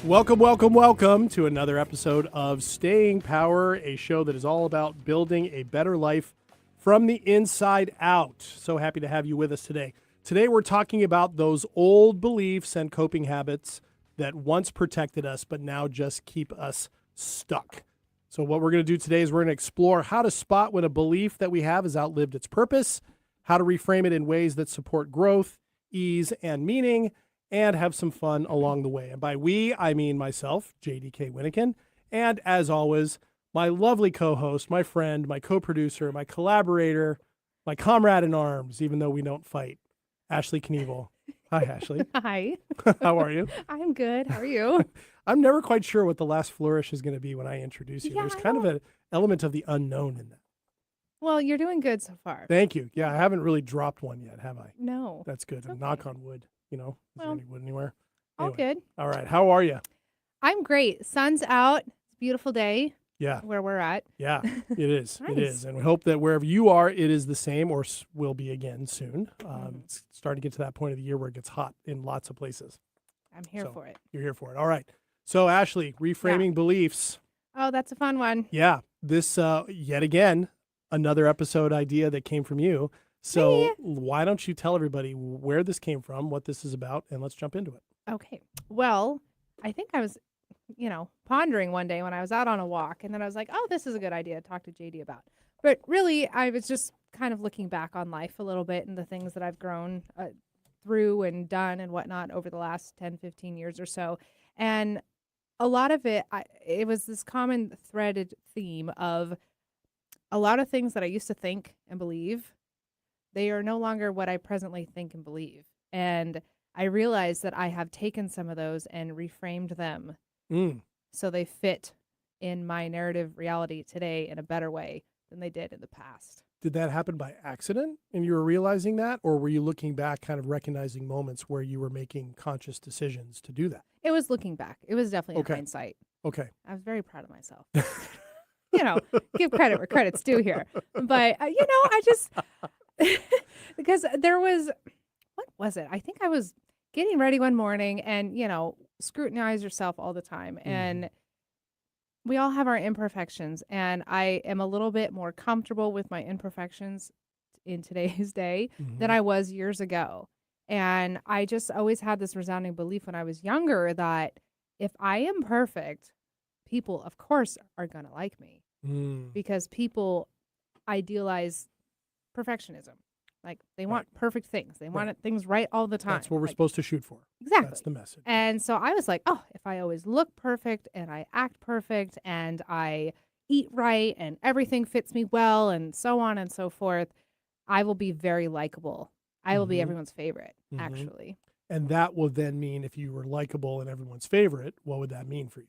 Welcome to another episode of Staying Power, a show that is all about building a better life from the inside out. So happy to have you with us today. Today we're talking about those old beliefs and coping habits that once protected us but now just keep us stuck. So what we're going to do today is we're going to explore how to spot when a belief that we have has outlived its purpose, how to reframe it in ways that support growth, ease, and meaning, and have some fun along the way. And by we, I mean myself, JDK Winnikin, and as always, my lovely co-host, my friend, my co-producer, my collaborator, my comrade in arms, even though we don't fight, Ashley Knievel. Hi, Ashley. Hi. How are you? I'm good. How are you? I'm never quite sure what the last flourish is going to be when I introduce you. Yeah, There's kind of an element of the unknown in that. Well, you're doing good so far. Thank you. Yeah, I haven't really dropped one yet, have I? No. That's good. Okay. Knock on wood. You know, is there any wood anywhere? All good. All right. How are you? I'm great. Sun's out. It's a beautiful day. Yeah. Where we're at. Yeah, it is. Nice. It is. And we hope that wherever you are, it is the same or will be again soon. It's starting to get to that point of the year where it gets hot in lots of places. I'm here for it. You're here for it. All right. So, Ashley, reframing beliefs. Oh, that's a fun one. Yeah. This, yet again, another episode idea that came from you. So Hey. why don't you tell everybody where this came from, what this is about, and let's jump into it. Okay. Well, I think I was, pondering one day when I was out on a walk, and then I was like, oh, this is a good idea to talk to JD about. But really, I was just kind of looking back on life a little bit and the things that I've grown through and done and whatnot over the last 10, 15 years or so. And a lot of it, it was this common threaded theme of a lot of things that I used to think and believe. They are no longer what I presently think and believe. And I realized that I have taken some of those and reframed them so they fit in my narrative reality today in a better way than they did in the past. Did that happen by accident and you were realizing that? Or were you looking back, kind of recognizing moments where you were making conscious decisions to do that? It was looking back. It was definitely in hindsight. Okay. I was very proud of myself. Give credit where credit's due here. But, I just... because there was, what was it? I think I was getting ready one morning and, scrutinize yourself all the time. And we all have our imperfections. And I am a little bit more comfortable with my imperfections in today's day than I was years ago. And I just always had this resounding belief when I was younger that if I am perfect, people, of course, are going to like me because people idealize perfectionism. Like they want perfect things. They want things right all the time. That's what we're supposed to shoot for. Exactly. That's the message. And so I was like, oh, if I always look perfect and I act perfect and I eat right and everything fits me well and so on and so forth, I will be very likable. I will be everyone's favorite, actually. And that will then mean if you were likable and everyone's favorite, what would that mean for you?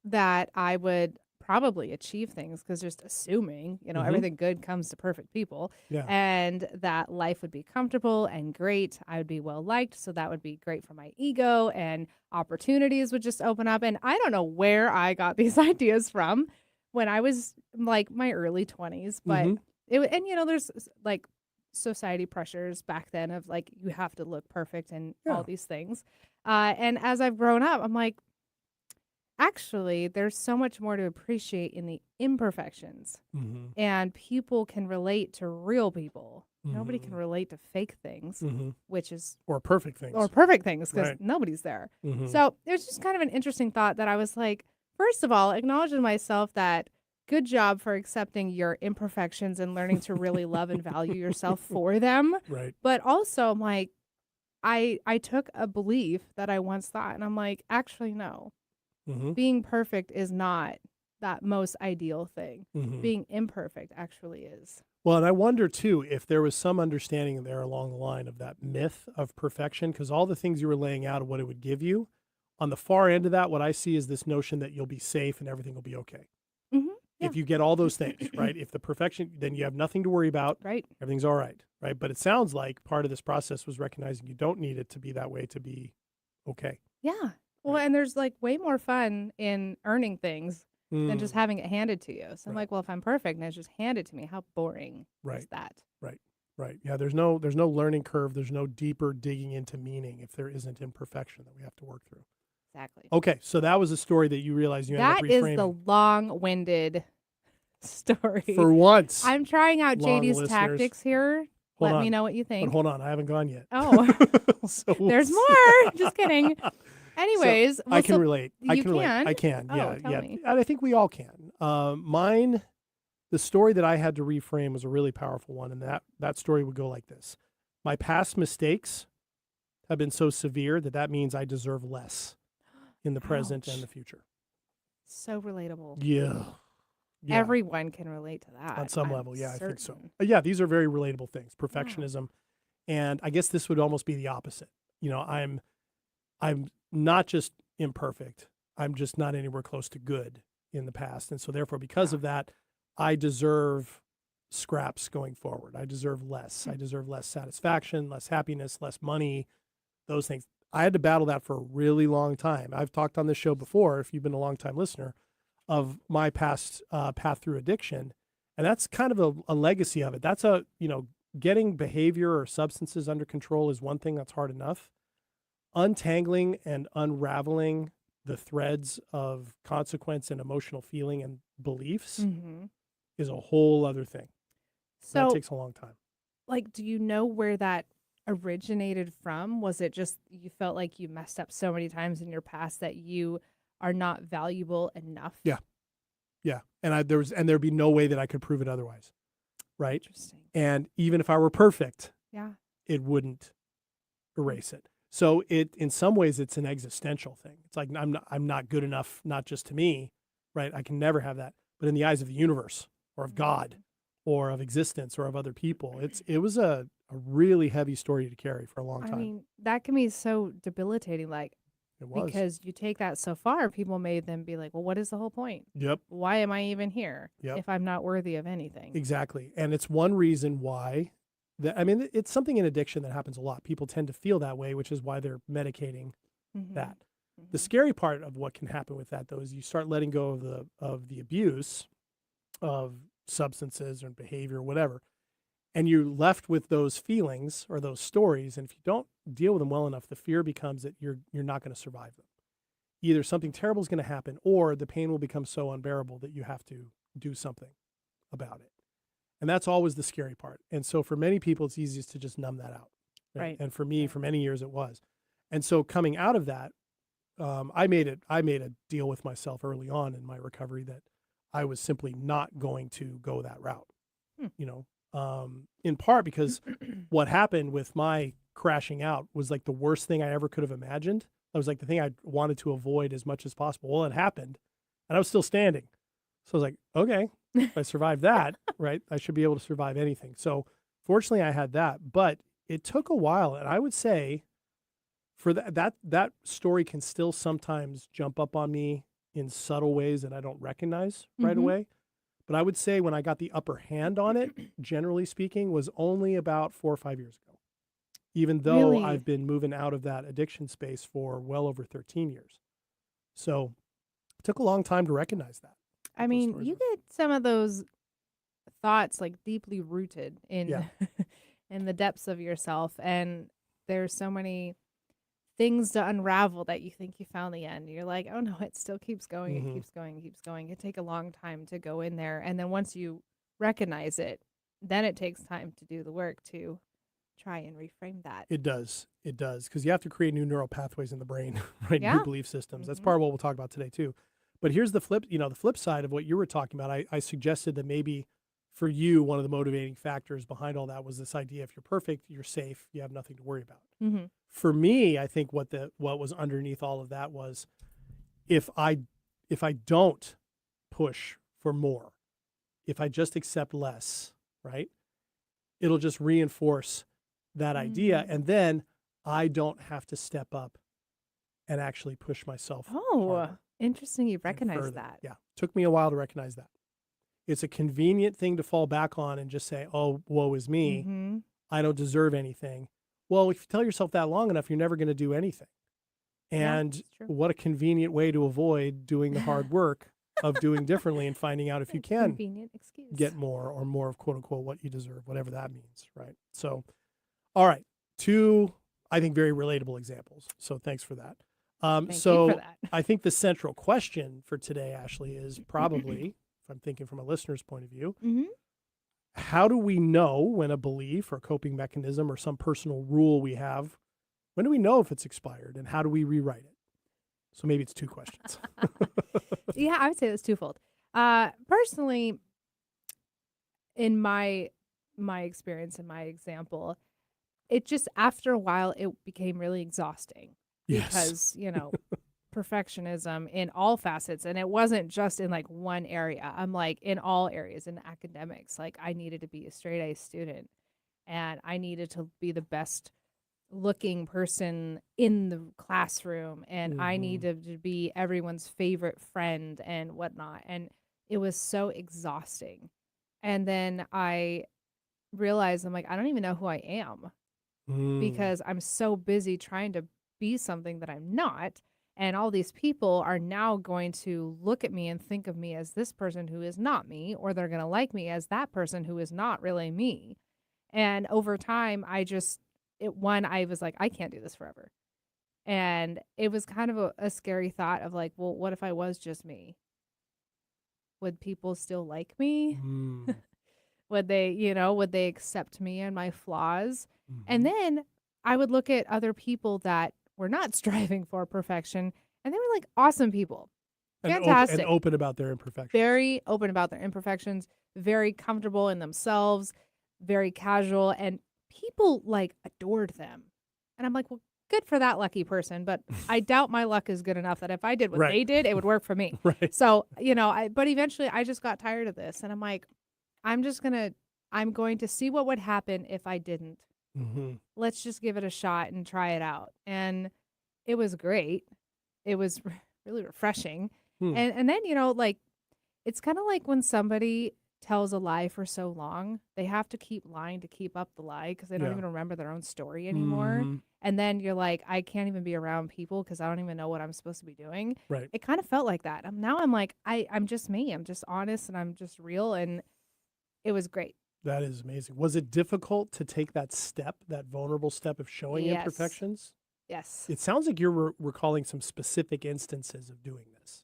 That I would probably achieve things because just assuming, everything good comes to perfect people and that life would be comfortable and great. I would be well liked. So that would be great for my ego and opportunities would just open up. And I don't know where I got these ideas from when I was like my early 20s, but there's like society pressures back then of like, you have to look perfect and all these things. And as I've grown up, I'm like, actually, there's so much more to appreciate in the imperfections. And people can relate to real people. Nobody can relate to fake things, which is... Or perfect things. Or perfect things, because nobody's there. So it was just kind of an interesting thought that I was like, first of all, acknowledging myself that good job for accepting your imperfections and learning to really love and value yourself for them. Right. But also, I'm like, I took a belief that I once thought, and I'm like, actually, no. Being perfect is not that most ideal thing. Being imperfect actually is. Well, and I wonder, too, if there was some understanding there along the line of that myth of perfection, because all the things you were laying out of what it would give you, on the far end of that, what I see is this notion that you'll be safe and everything will be okay. If you get all those things, right? If the perfection, then you have nothing to worry about. Right. Everything's all right, right? But it sounds like part of this process was recognizing you don't need it to be that way to be okay. Yeah. Well, Right. and there's like way more fun in earning things than just Mm, having it handed to you. So I'm right, like, well, if I'm perfect and it's just handed to me, how boring is right, that? right, right. Yeah, there's no learning curve. There's no deeper digging into meaning if there isn't imperfection that we have to work through. Exactly. Okay, so that was a story that you realized you ended up That is the reframing. long-winded story. For once, I'm trying out long JD's listeners, tactics here. hold Let me on, know what you but think. hold on, I haven't gone yet. Oh, So we'll there's see. more. Just kidding. So Anyways, I well, can so relate. I you can relate. can. I can. Oh, Yeah, tell yeah. me. And I think we all can. Mine, the story that I had to reframe was a really powerful one, and that story would go like this: my past mistakes have been so severe that means I deserve less in the present and Ouch. the future. So relatable. Yeah, yeah. Everyone can relate to On that. some I'm level, yeah, I think so. certain. Yeah, these are very relatable things. Yeah. Perfectionism, and I guess this would almost be the opposite. I'm not just imperfect. I'm just not anywhere close to good in the past. And so therefore, because Yeah. of that, I deserve scraps going forward. I deserve less. Hmm. I deserve less satisfaction, less happiness, less money, those things. I had to battle that for a really long time. I've talked on this show before, if you've been a long time listener, of my past path through addiction. And that's kind of a legacy of it. That's getting behavior or substances under control is one thing that's hard enough. Untangling and unraveling the threads of consequence and emotional feeling and beliefs Mm-hmm. is a whole other thing. That So, takes a long time. like, do you know where that originated from? Was it just you felt like you messed up so many times in your past that you are not valuable enough? Yeah. Yeah. And there'd be no way that I could prove it otherwise. Right. Interesting. And even if I were perfect, Yeah. it wouldn't erase it. So in some ways it's an existential thing. It's like I'm not good enough, not just to me, right? I can never have that. But in the eyes of the universe or of God or of existence or of other people, it was a really heavy story to carry for a long I time. mean, that can be so debilitating, like, It was. because you take that so far, people may then be like, well, what is the whole point? Yep. Why am I even here Yep. if I'm not worthy of anything? Exactly. And it's one reason why it's something in addiction that happens a lot. People tend to feel that way, which is why they're medicating Mm-hmm. that. The Mm-hmm. scary part of what can happen with that, though, is you start letting go of the abuse of substances or behavior or whatever, and you're left with those feelings or those stories. And if you don't deal with them well enough, the fear becomes that you're not going to survive them. Either something terrible is going to happen, or the pain will become so unbearable that you have to do something about it. And that's always the scary part. And so for many people, it's easiest to just numb that out. Right. And for me, Right. for many years, it was. And so coming out of that, I made a deal with myself early on in my recovery that I was simply not going to go that route. Hmm. In part because what happened with my crashing out was like the worst thing I ever could have imagined. That was like the thing I wanted to avoid as much as possible. Well, it happened, and I was still standing. So I was like, okay, if I survived that, right, I should be able to survive anything. So fortunately, I had that, but it took a while, and I would say for that story can still sometimes jump up on me in subtle ways that I don't recognize right Mm-hmm. away. But I would say when I got the upper hand on it, generally speaking, was only about 4 or 5 years ago. Even though Really? I've been moving out of that addiction space for well over 13 years. So it took a long time to recognize that. I what those mean, stories you were. get some of those thoughts like deeply rooted in Yeah. in the depths of yourself, and there's so many things to unravel that you think you found the end. You're like, oh no, it still keeps going, it Mhm. keeps going, it keeps going. It take a long time to go in there, and then once you recognize it, then it takes time to do the work to try and reframe that. It does. It does. Because you have to create new neural pathways in the brain, right? New Yeah. belief systems. That's Mm-hmm. part of what we'll talk about today too. But here's the flip side of what you were talking about. I suggested that maybe for you, one of the motivating factors behind all that was this idea: if you're perfect, you're safe, you have nothing to worry about. Mm-hmm. For me, I think what was underneath all of that was if I don't push for more, if I just accept less, right? It'll just reinforce that idea, and then I don't have to step up and actually push myself Oh, harder interesting. You and recognize further. that. Yeah, took me a while to recognize that. It's a convenient thing to fall back on and just say, oh, woe is me. Mm-hmm. I don't deserve anything. Well, if you tell yourself that long enough, you're never going to do anything. Yeah, And it's true. what a convenient way to avoid doing the hard work of doing differently and finding out if you can Convenient excuse. get more or more of quote unquote what you deserve, whatever that means. Right. So, all right. Two, I think, very relatable examples. So thanks for that. Thank you So for that. I think the central question for today, Ashley, is probably, if I'm thinking from a listener's point of view, Mm-hmm. how do we know when a belief or coping mechanism or some personal rule we have, when do we know if it's expired and how do we rewrite it? So maybe it's two questions. Yeah, I would say that's twofold. Personally, in my experience and my example, it just after a while it became really exhausting Yes. because, perfectionism in all facets, and it wasn't just in like one area. I'm like in all areas in academics. Like I needed to be a straight A student and I needed to be the best looking person in the classroom and I Mhm. needed to be everyone's favorite friend and whatnot. And it was so exhausting. And then I realized I'm like, I don't even know who I am Mm. because I'm so busy trying to be something that I'm not. And all these people are now going to look at me and think of me as this person who is not me, or they're going to like me as that person who is not really me. And over time, I was like, I can't do this forever. And it was kind of a scary thought of like, well, what if I was just me? Would people still like me? Mm. Would they accept me and my flaws? And Mhm. then I would look at other people that were not striving for perfection and they were like awesome people. And Fantastic. open about their imperfections. Very open about their imperfections, very comfortable in themselves, very casual, and people like adored them. And I'm like, well, good for that lucky person, but I doubt my luck is good enough that if I did what Right. they did, it would work for me. Right. So, but eventually I just got tired of this and I'm like, I'm just going to I'm going to see what would happen if I didn't. Mm-hmm. Let's just give it a shot and try it out. And it was great. It was really refreshing. Hmm. And then, like it's kind of like when somebody tells a lie for so long, they have to keep lying to keep up the lie because they don't Yeah. even remember their own story anymore. Mm-hmm. And then you're like, I can't even be around people because I don't even know what I'm supposed to be doing. Right. It kind of felt like that. Now I'm like, I'm just me. I'm just honest and I'm just real. And it was great. That is amazing. Was it difficult to take that step, that vulnerable step of showing Yes. imperfections? Yes. It sounds like you're recalling some specific instances of doing this.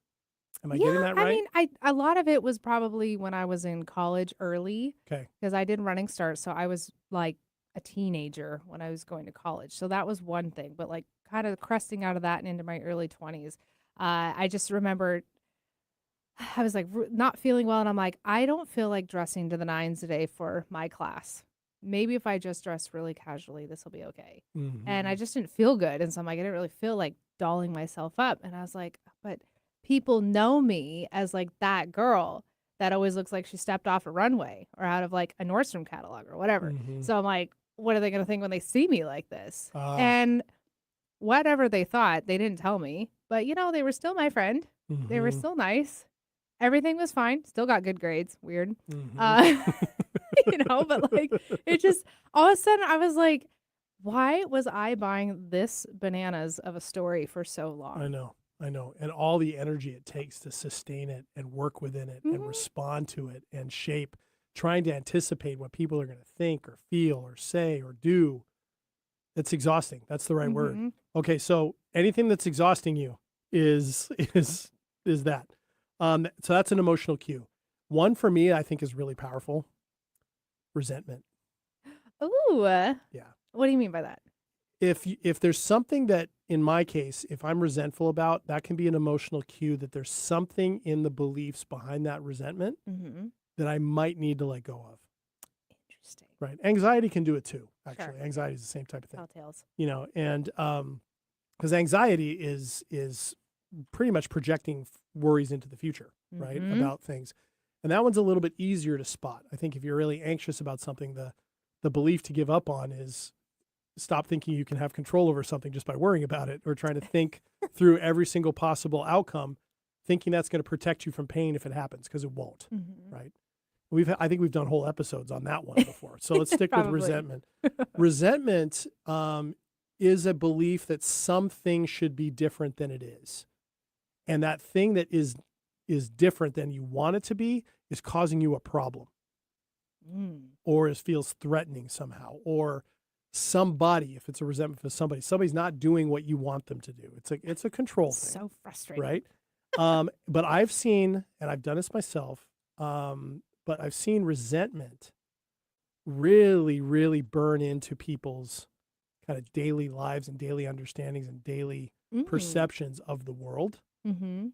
Am I getting that right? I mean, a lot of it was probably when I was in college early Okay. because I did running start. So I was like a teenager when I was going to college. So that was one thing. But like kind of cresting out of that and into my early 20s, I just remember I was like not feeling well. And I'm like, I don't feel like dressing to the nines today for my class. Maybe if I just dress really casually, this will be okay. Mm-hmm. And I just didn't feel good. And so I'm like, I didn't really feel like dolling myself up. And I was like, but people know me as like that girl that always looks like she stepped off a runway or out of like a Nordstrom catalog or whatever. Mm-hmm. So I'm like, what are they going to think when they see me like this? Ah. And whatever they thought, they didn't tell me. But, they were still my friend. They were Mm-hmm. still nice. Everything was fine. Still got good grades. Weird. Mm-hmm. But like it just all of a sudden I was like, why was I buying this bananas of a story for so long? I know. And all the energy it takes to sustain it and work within it and Mhm. respond to it and shape, trying to anticipate what people are going to think or feel or say or do. It's exhausting. That's the right word. Mhm. Okay, so anything that's exhausting you is is that. So that's an emotional cue. One for me, I think is really powerful. Resentment. Ooh. Yeah. What do you mean by that? If there's something that, in my case, if I'm resentful about, that can be an emotional cue that there's something in the beliefs behind that resentment Mhm. that I might need to let go of. Interesting. Right. Anxiety can do it too, actually. Sure. Anxiety is the same type of thing. Telltales. And because anxiety is pretty much projecting worries into the future, right? Mhm. About things. And that one's a little bit easier to spot. I think if you're really anxious about something, the belief to give up on is stop thinking you can have control over something just by worrying about it or trying to think through every single possible outcome, thinking that's going to protect you from pain if it happens, because it won't, Mhm. right? I think we've done whole episodes on that one before. So let's stick with Probably. resentment. Resentment is a belief that something should be different than it is. And that thing that is different than you want it to be is causing you a problem. Or it feels threatening somehow. Or somebody, if it's a resentment for somebody's not doing what you want them to do. It's a control thing. So frustrating. Right? But I've seen, and I've done this myself, but I've seen resentment really, really burn into people's kind of daily lives and daily understandings and daily perceptions of the world,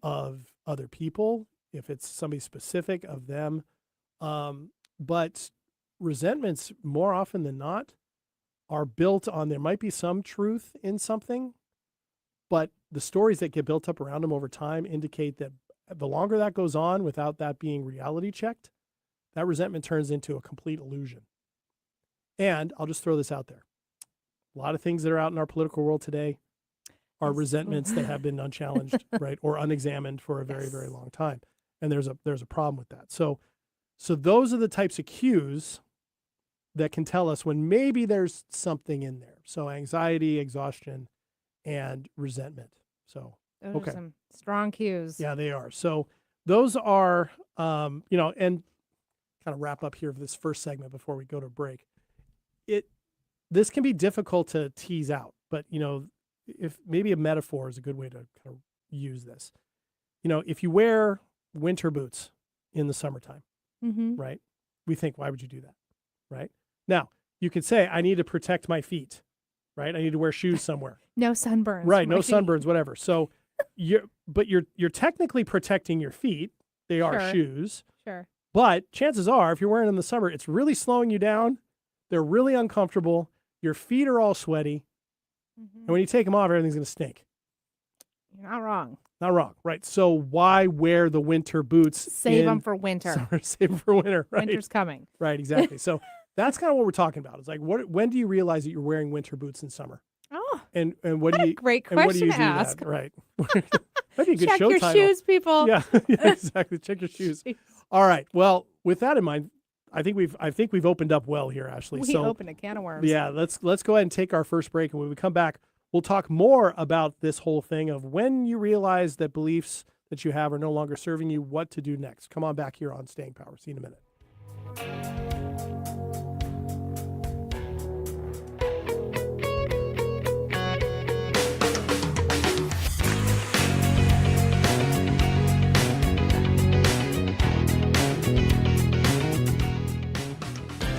of other people, if it's somebody specific, of them. But resentments, more often than not, are built on, there might be some truth in something, but the stories that get built up around them over time indicate that the longer that goes on without that being reality checked, that resentment turns into a complete illusion. And I'll just throw this out there. A lot of things that are out in our political world today are resentments that have been unchallenged, right, or unexamined for a very, very long time. And there's a problem with that. So those are the types of cues that can tell us when maybe there's something in there. So anxiety, exhaustion, and resentment. So those are some strong cues. Yeah, they are. So those are, and kind of wrap up here for this first segment before we go to break. This can be difficult to tease out, but if maybe a metaphor is a good way to kind of use this. If you wear winter boots in the summertime, right? We think, why would you do that? Right? Now, you could say, I need to protect my feet, right? I need to wear shoes somewhere. No sunburns. Right, no sunburns, whatever. So you're technically protecting your feet. They are shoes. Sure. But chances are, if you're wearing them in the summer, it's really slowing you down. They're really uncomfortable. Your feet are all sweaty. And when you take them off, everything's going to stink. You're not wrong. Not wrong, right? So why wear the winter boots? Save them for winter. Summer, save them for winter, right? Winter's coming. Right, exactly. So that's kind of what we're talking about. It's like, when do you realize that you're wearing winter boots in summer? Oh, and what do you? Great question and what do you to ask. That? Right. That'd be a good Check show your title. shoes, people. Yeah, exactly. Check your shoes. Jeez. All right. Well, with that in mind, I think we've opened up well here, Ashley. We opened a can of worms. Yeah, let's go ahead and take our first break, and when we come back, we'll talk more about this whole thing of when you realize that beliefs that you have are no longer serving you, what to do next. Come on back here on Staying Power. See you in a minute.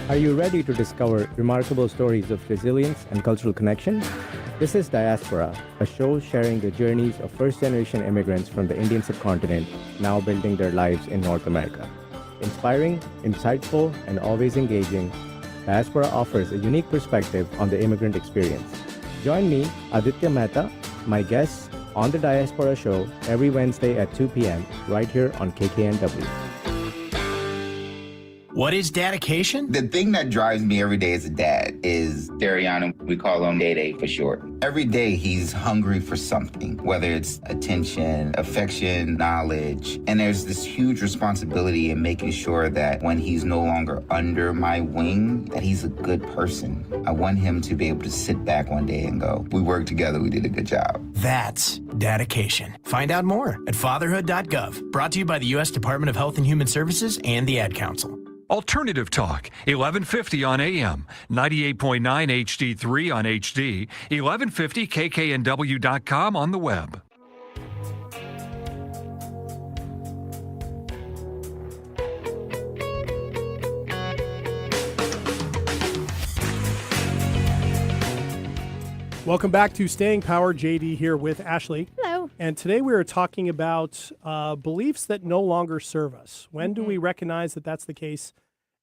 Are you ready to discover remarkable stories of resilience and cultural connection? This is Diaspora, a show sharing the journeys of first-generation immigrants from the Indian subcontinent now building their lives in North America. Inspiring, insightful, and always engaging, Diaspora offers a unique perspective on the immigrant experience. Join me, Aditya Mehta, my guests, on the Diaspora Show every Wednesday at 2 p.m. right here on KKNW. What is dedication? The thing that drives me every day as a dad is Dariana. We call him Day for short. Every day he's hungry for something, whether it's attention, affection, knowledge. And there's this huge responsibility in making sure that when he's no longer under my wing, that he's a good person. I want him to be able to sit back one day and go, we worked together, we did a good job. That's dedication. Find out more at fatherhood.gov. Brought to you by the U.S. Department of Health and Human Services and the Ad Council. Alternative Talk, 1150 on AM, 98.9 HD3 on HD, 1150kknw.com on the web. Welcome back to Staying Power. JD here with Ashley. Hello. And today we are talking about beliefs that no longer serve us. When do we recognize that that's the case?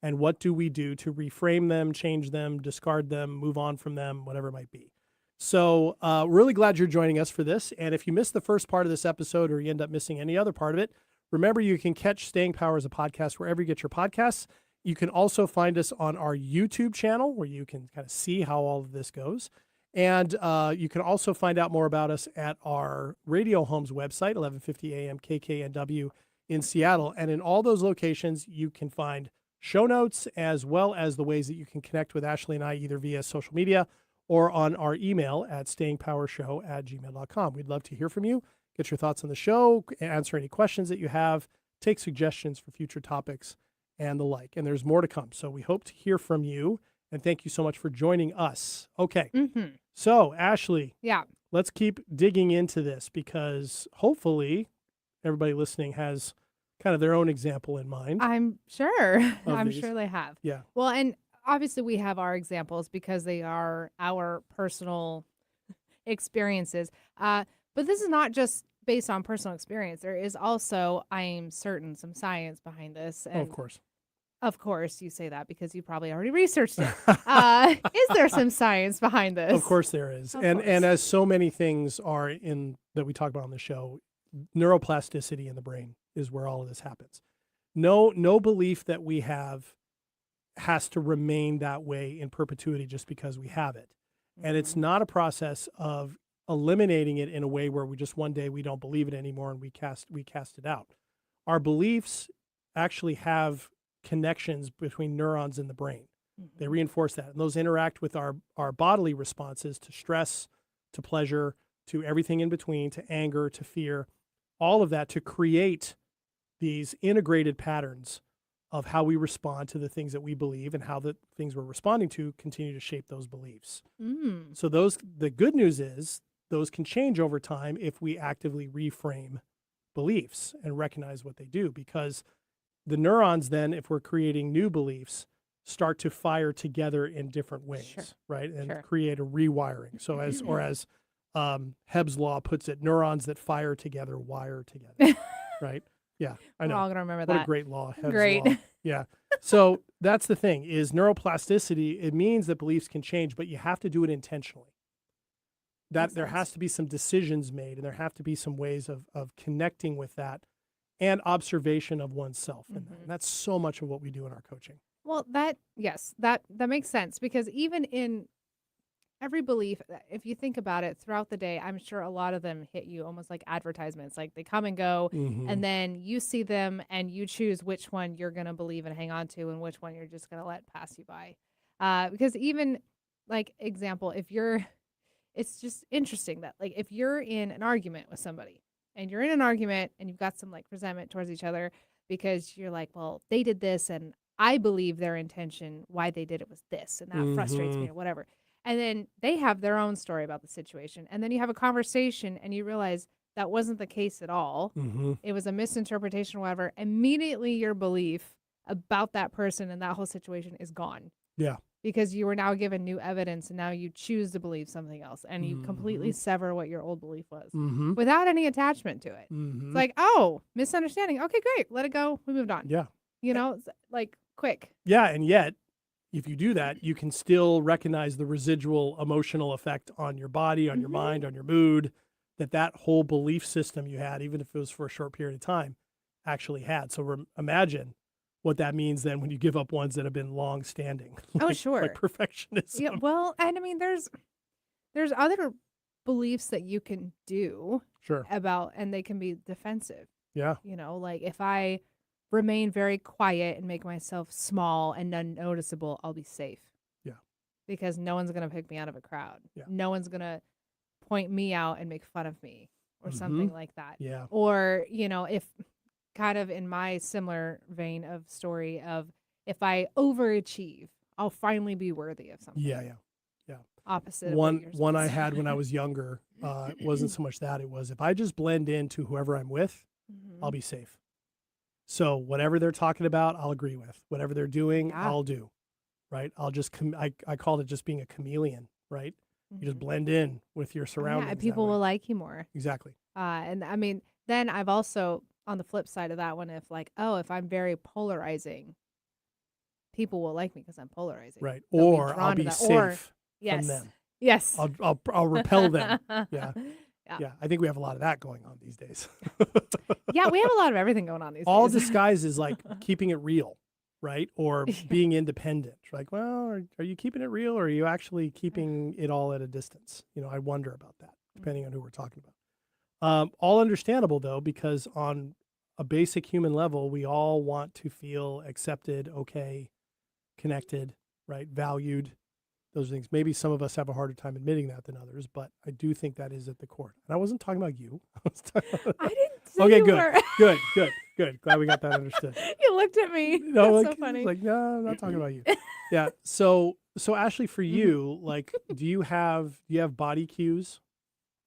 And what do we do to reframe them, change them, discard them, move on from them, whatever it might be? So really glad you're joining us for this. And if you missed the first part of this episode or you end up missing any other part of it, remember you can catch Staying Power as a podcast wherever you get your podcasts. You can also find us on our YouTube channel where you can kind of see how all of this goes. And you can also find out more about us at our Radio Homes website, 1150 AM KKNW in Seattle. And in all those locations, you can find show notes, as well as the ways that you can connect with Ashley and I either via social media or on our email at stayingpowershow@gmail.com. We'd love to hear from you, get your thoughts on the show, answer any questions that you have, take suggestions for future topics and the like. And there's more to come. So we hope to hear from you. And thank you so much for joining us. Okay. Mm-hmm. So, Ashley, Yeah. let's keep digging into this because hopefully everybody listening has kind of their own example in mind. I'm sure. I'm these. sure they have. Yeah. Well, and obviously we have our examples because they are our personal experiences. But this is not just based on personal experience. There is also, I'm certain, some science behind this. And of course. Of course, you say that because you probably already researched it. Is there some science behind this? Of course there is. And as so many things are in that we talk about on the show, neuroplasticity in the brain is where all of this happens. No belief that we have has to remain that way in perpetuity just because we have it. And it's not a process of eliminating it in a way where we just one day we don't believe it anymore and we cast it out. Our beliefs actually have connections between neurons in the brain. They reinforce that. And those interact with our bodily responses to stress, to pleasure, to everything in between, to anger, to fear, all of that to create these integrated patterns of how we respond to the things that we believe and how the things we're responding to continue to shape those beliefs. So the good news is those can change over time if we actively reframe beliefs and recognize what they do, because the neurons then, if we're creating new beliefs, start to fire together in different ways, right? And create a rewiring. So as Hebb's law puts it, neurons that fire together wire together, right? Yeah, I know. We're all going to remember What that. a great law, Hebb's Great. law. Yeah. So that's the thing, is neuroplasticity, it means that beliefs can change, but you have to do it intentionally. That there has to be some decisions made, and there have to be some ways of connecting with that and observation of oneself. And that's so much of what we do in our coaching. Well, that makes sense, because even in every belief, if you think about it throughout the day, I'm sure a lot of them hit you almost like advertisements. Like they come and go, and then you see them and you choose which one you're going to believe and hang on to and which one you're just going to let pass you by. Because even like example, it's just interesting that like if you're in an argument with somebody and you're in an argument and you've got some like resentment towards each other because you're like, well, they did this and I believe their intention, why they did it was this, and that frustrates me or whatever. And then they have their own story about the situation. And then you have a conversation and you realize that wasn't the case at all. It was a misinterpretation or whatever. Immediately your belief about that person and that whole situation is gone. Yeah. Because you were now given new evidence and now you choose to believe something else and you completely sever what your old belief was without any attachment to it. It's like, oh, misunderstanding. Okay, great. Let it go. We moved on. Yeah. You know, it's like quick. Yeah. And yet, if you do that, you can still recognize the residual emotional effect on your body, on your mind, on your mood, that whole belief system you had, even if it was for a short period of time, actually had. So imagine what that means then when you give up ones that have been long standing. Oh, sure. Like perfectionism. Yeah, well, and I mean there's other beliefs that you can do about, and they can be defensive. Yeah. You know, like if I remain very quiet and make myself small and unnoticeable, I'll be safe. Yeah. Because no one's going to pick me out of a crowd. Yeah. No one's going to point me out and make fun of me or something like that. Yeah. Or, you know, if kind of in my similar vein of story of if I overachieve, I'll finally be worthy of something. Yeah. Opposite. One I had when I was younger, it wasn't so much that, it was if I just blend into whoever I'm with, I'll be safe. So whatever they're talking about, I'll agree with. Whatever they're doing, I'll do. Right? I'll just I called it just being a chameleon. Right? You just blend in with your surroundings. Yeah, people will like you more. Exactly. And I mean, then I've also on the flip side of that one, if I'm very polarizing, people will like me because I'm polarizing. Right. They'll Or I'll be safe from them. Yes. I'll repel them. Yeah. Yeah. I think we have a lot of that going on these days. Yeah, we have a lot of everything going on these All days. disguise is like keeping it real, right? Or being independent. Like, well, are you keeping it real or are you actually keeping it all at a distance? You know, I wonder about that, depending on who we're talking about. All understandable, though, because on a basic human level, we all want to feel accepted, okay, connected, right? Valued, those things. Maybe some of us have a harder time admitting that than others, but I do think that is at the core. And I wasn't talking about you. I was talking about I didn't say okay, you good, were. good. Glad we got that understood. You looked at me. No, That's like, so funny. like, no, I'm not talking about you. Yeah. So Ashley, for Mm-hmm. you, like, do you have body cues,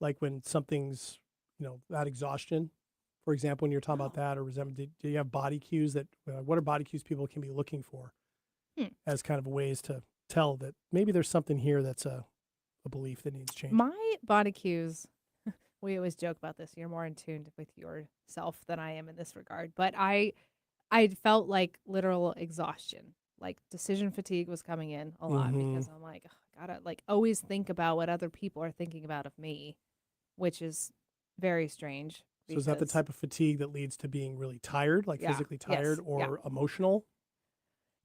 like when something's, that exhaustion, for example, when you're talking about that or resentment, do you have body cues that, what are body cues people can be looking for as kind of ways to tell that maybe there's something here that's a belief that needs change? My body cues, we always joke about this. You're more in tune with yourself than I am in this regard. But I felt like literal exhaustion, like decision fatigue was coming in a lot because I'm like, "Ugh, I gotta like always think about what other people are thinking about of me, which is very strange. So is that the type of fatigue that leads to being really tired, like physically tired, or emotional?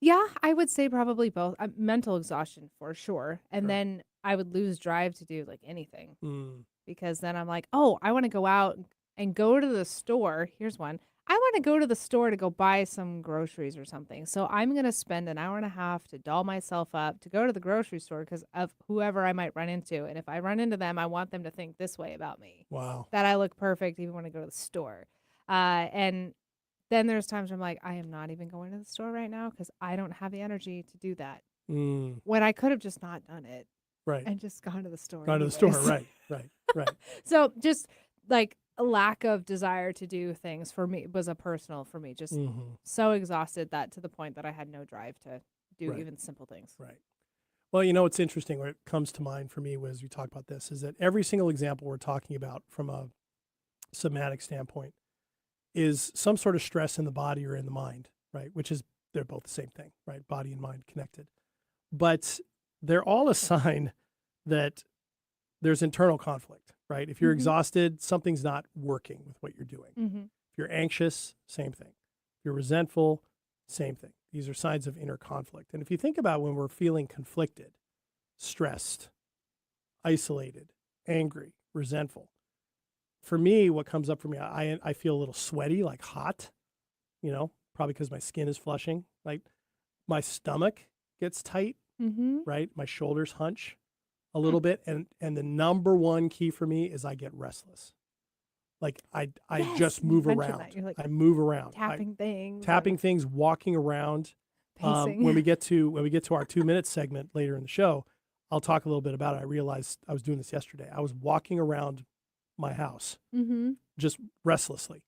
Yeah, I would say probably both. Mental exhaustion for sure. And Sure. then I would lose drive to do like anything Mm. because then I'm like, oh, I want to go out and go to the store. Here's one. I want to go to the store to go buy some groceries or something. So I'm going to spend an hour and a half to doll myself up to go to the grocery store because of whoever I might run into. And if I run into them, I want them to think this way about me. Wow. That I look perfect even when I go to the store. And then there's times where I'm like, I am not even going to the store right now because I don't have the energy to do that. When I could have just not done it. Right. And just gone to the store. Gone to the store. Right. So just like a lack of desire to do things for me was a personal for me. Just so exhausted that to the point that I had no drive to do even simple things. Right. Well, what's interesting, what comes to mind for me as we talk about this is that every single example we're talking about from a somatic standpoint is some sort of stress in the body or in the mind, right? Which is, they're both the same thing, right? Body and mind connected. But they're all a sign that there's internal conflict, right? If you're exhausted, something's not working with what you're doing. If you're anxious, same thing. If you're resentful, same thing. These are signs of inner conflict. And if you think about when we're feeling conflicted, stressed, isolated, angry, resentful, for me, what comes up for me, I feel a little sweaty, like hot, probably because my skin is flushing. Like my stomach gets tight, right? My shoulders hunch a little bit. And the number one key for me is I get restless. Like I just move around. Like I move around. tapping things. Tapping things, walking around. Pacing. When we get to our 2-minute segment later in the show, I'll talk a little bit about it. I realized I was doing this yesterday. I was walking around my house just restlessly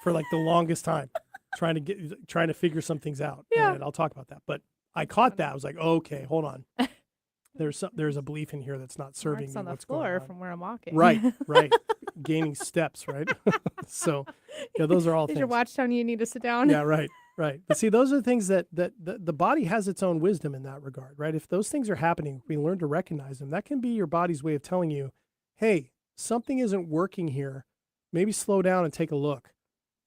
for like the longest time, trying to figure some things out. Yeah. And I'll talk about that. But I caught that. I was like, okay, hold on. There's a belief in here that's not serving Marks me. on the What's going floor on? from where I'm walking. Right. Gaining steps, right? So, those are all Did things. your watch telling you need to sit down? Yeah, right. But see, those are the things that the body has its own wisdom in that regard, right? If those things are happening, we learn to recognize them. That can be your body's way of telling you, hey, something isn't working here. Maybe slow down and take a look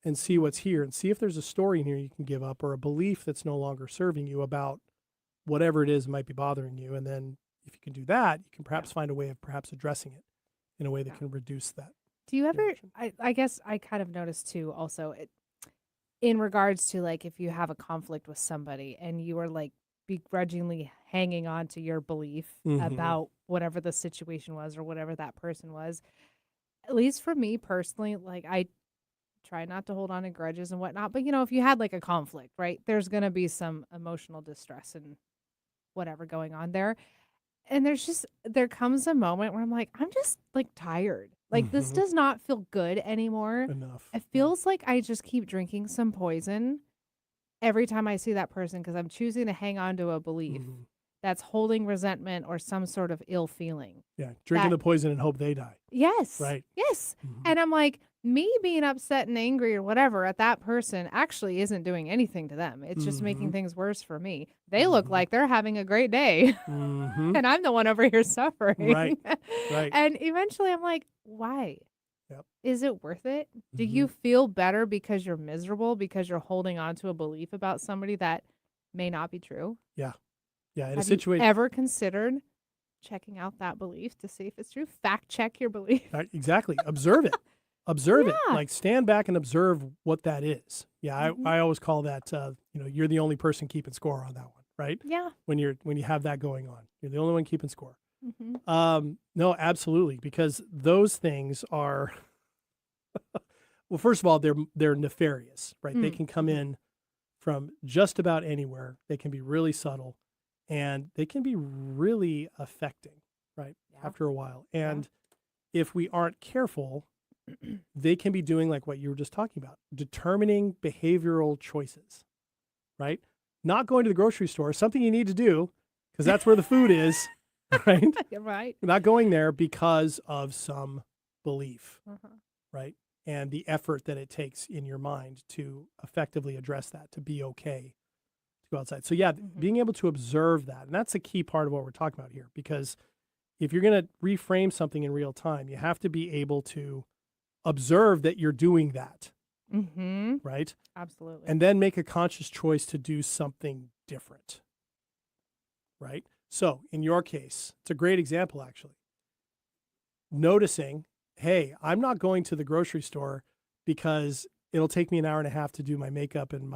and see what's here and see if there's a story in here you can give up or a belief that's no longer serving you about whatever it is that might be bothering you. And then if you can do that, you can perhaps find a way of perhaps addressing it in a way that can reduce that. Do you ever, reaction. I guess I kind of noticed too also in regards to like if you have a conflict with somebody and you are like begrudgingly hanging on to your belief about whatever the situation was or whatever that person was, at least for me personally, like I try not to hold on to grudges and whatnot. But if you had like a conflict, right, there's going to be some emotional distress and whatever going on there. And there comes a moment where I'm like, I'm just like tired. Like this does not feel good anymore. Enough. It feels like I just keep drinking some poison every time I see that person because I'm choosing to hang on to a belief that's holding resentment or some sort of ill feeling. Yeah, drinking the poison and hope they die. Yes. Right. Yes. And I'm like, me being upset and angry or whatever at that person actually isn't doing anything to them. It's just making things worse for me. They look like they're having a great day. And I'm the one over here suffering. Right. And eventually I'm like, why? Yep. Is it worth it? Do you feel better because you're miserable because you're holding on to a belief about somebody that may not be true? Yeah. In Have a situation. you ever considered checking out that belief to see if it's true? Fact check your belief. Exactly. Observe it. observe it. Yeah. Like stand back and observe what that is. Yeah, Mhm. I always call that you're the only person keeping score on that one, right? Yeah. When you have that going on, you're the only one keeping score. Mm-hmm. No, absolutely, because those things are well, first of all, they're nefarious, right? They can come in from just about anywhere. They can be really subtle, and they can be really affecting, right? Yeah. After a while. And if we aren't careful, they can be doing like what you were just talking about, determining behavioral choices, right? Not going to the grocery store, something you need to do because that's where the food is, right? You're right. Not going there because of some belief, Uh-huh. right? And the effort that it takes in your mind to effectively address that, to be okay to go outside. So yeah, being able to observe that, and that's a key part of what we're talking about here, because if you're going to reframe something in real time, you have to be able to observe that you're doing that, Mm-hmm. right? Absolutely. And then make a conscious choice to do something different, right? So in your case, it's a great example, actually. Noticing, hey, I'm not going to the grocery store because it'll take me an hour and a half to do my makeup and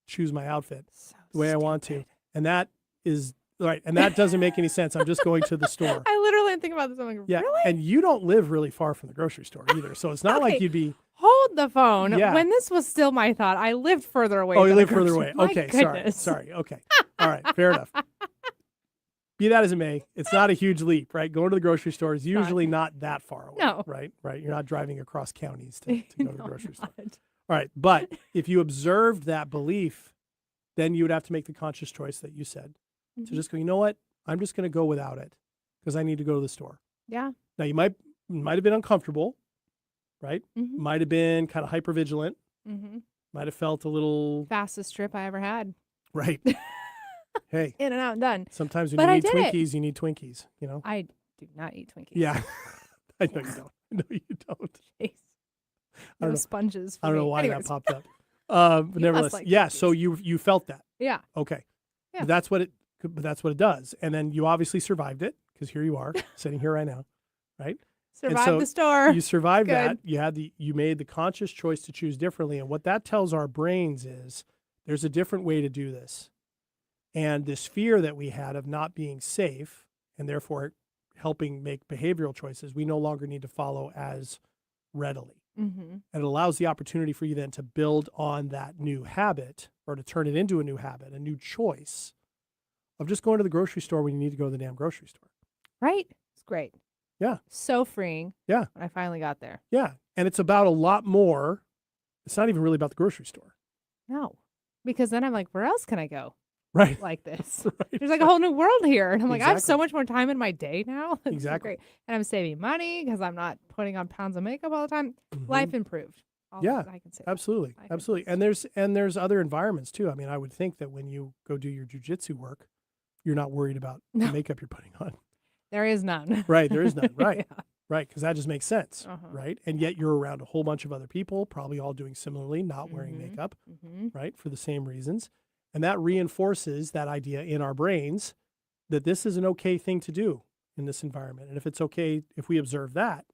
choose my outfit So the way I want to. stupid. And that is right. And that doesn't make any sense. I'm just going to the store. I literally think about this. I'm like, Yeah. really? And you don't live really far from the grocery store either. So it's not like Okay. you'd be. Hold the phone. Yeah. When this was still my thought, I lived further away. Oh, you than a live further grocery- away. My Okay. goodness. Sorry. Okay. All right. Fair enough. Be that as it may, it's not a huge leap, right? Going to the grocery store is usually not that far away. No. Right. You're not driving across counties to go to the No, grocery store. not. All right. But if you observed that belief, then you would have to make the conscious choice that you said to just go, you know what? I'm just going to go without it because I need to go to the store. Yeah. Now, you might have been uncomfortable, right? Mhm. Might have been kind of hypervigilant. Mm-hmm. Might have felt a little, Fastest trip I ever had. right. Hey, In and out and done. sometimes when But I you need did it. Twinkies, you need Twinkies, you know? I do not eat Twinkies. Yeah. I know Yeah. you don't. I know you don't. Jeez. I don't No know. sponges. For I don't know me. why Anyways. that popped up. But You must nevertheless, like yeah. Twinkies. So you felt that. Yeah. Okay. Yeah. But that's what it does. And then you obviously survived it because here you are sitting here right now, right? Survived so the store. You survived Good. that. You made the conscious choice to choose differently. And what that tells our brains is there's a different way to do this. And this fear that we had of not being safe and therefore helping make behavioral choices, we no longer need to follow as readily. Mm-hmm. And it allows the opportunity for you then to build on that new habit or to turn it into a new habit, a new choice of just going to the grocery store when you need to go to the damn grocery store. Right? It's great. Yeah. So freeing. Yeah. When I finally got there. Yeah. And it's about a lot more. It's not even really about the grocery store. No. Because then I'm like, where else can I go Right. like this? Right. There's like a whole new world here. And I'm like, I have so Exactly. much more time in my day now. This is Exactly. great. And I'm saving money because I'm not putting on pounds of makeup all the time. Mhm. Life improved. Yeah, I can say that. Absolutely. I can Absolutely. say And there's other environments too. I mean, I would think that when you go do your jujitsu work, you're not worried about the No. makeup you're putting on. There is none. Right. There is none. Right. Yeah. Right. Because that just makes sense. Uh-huh. Right. And yet you're around a whole bunch of other people, probably all doing similarly, not wearing Mhm. makeup, Mm-hmm. right, for the same reasons. And that reinforces that idea in our brains that this is an okay thing to do in this environment. And if it's okay, if we observe that,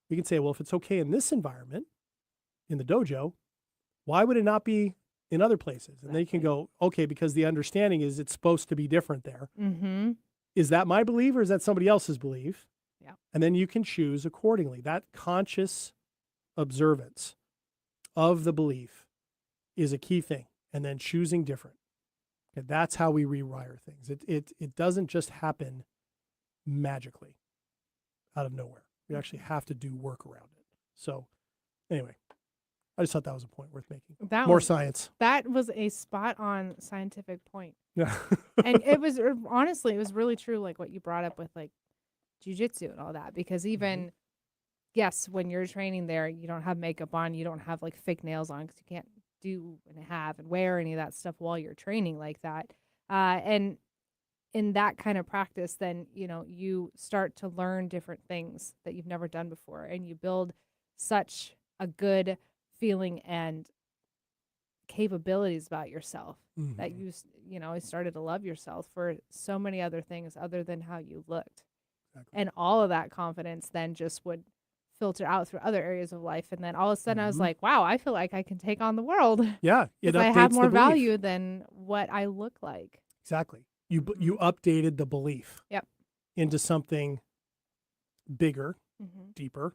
we can say, well, if it's okay in this environment, in the dojo, why would it not be in other places? And they can go, okay, because the understanding is it's supposed to be different there. Mm-hmm. Is that my belief or is that somebody else's belief? Yeah. And then you can choose accordingly. That conscious observance of the belief is a key thing. And then choosing different. Okay, that's how we rewire things. It doesn't just happen magically out of nowhere. We actually have to do work around it. So anyway, I just thought that was a point worth making. More science. That was a spot on scientific point. Yeah. And it was honestly, it was really true, like what you brought up with like jujitsu and all that. Because even, yes, when you're training there, you don't have makeup on, you don't have like fake nails on because you can't do and have and wear any of that stuff while you're training like that. And in that kind of practice, then, you start to learn different things that you've never done before. And you build such a good feeling and capabilities about yourself that you started to love yourself for so many other things other than how you looked. Exactly. And all of that confidence then just would filter out through other areas of life. And then all of a sudden I was like, wow, I feel like I can take on the world. Yeah. It if I have updates more the belief. value than what I look like. Exactly. You updated the belief Yep. into something bigger, Mm-hmm. deeper,